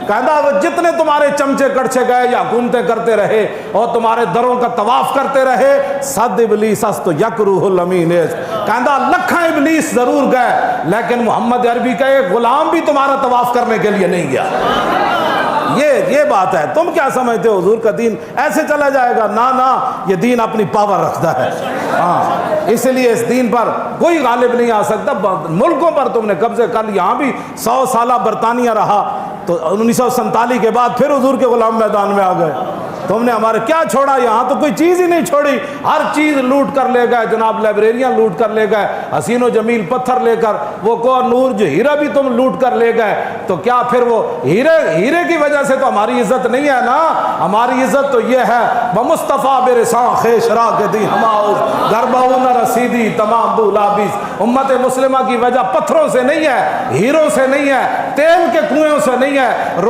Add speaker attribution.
Speaker 1: कहता वो जितने तुम्हारे चमचे कड़छे गए या हुकूमतें करते रहे और तुम्हारे दरों का तवाफ करते रहे, सद इबलीस तो यकरूहुल अमीन, कहता लखा इबलीस जरूर गए लेकिन मोहम्मद अरबी का एक गुलाम भी तुम्हारा तवाफ करने के लिए नहीं गया। ये बात है। तुम क्या समझते हो हुजूर का दीन ऐसे चला जाएगा? ना ना, ये दीन अपनी पावर रखता है। हाँ, इसलिए इस दीन पर कोई गालिब नहीं आ सकता। मुल्कों पर तुमने कब्जे कर, यहाँ भी 100 साल बरतानिया रहा तो 1947 के बाद फिर हुजूर के गुलाम मैदान में आ गए। तुमने हमारे क्या छोड़ा? यहाँ तो कोई चीज़ ही नहीं छोड़ी, हर चीज़ लूट कर ले गए जनाब। लाइब्रेरियाँ लूट कर ले गए, हसीनो जमील पत्थर लेकर, वो को नूर जो हीरा भी तुम लूट कर ले गए। तो क्या फिर वो हीरे की वजह से तो हमारी इज्जत नहीं है ना? हमारी इज्जत तो ये है बमुस्तफ़ा बेरसा खेशरा के दी हमाउस गरबाउन रसीदी तमाम बुलाबिस। उम्मत मुस्लिमा की वजह पत्थरों से नहीं है, हीरों से नहीं है, तेल के कुएं से नहीं है।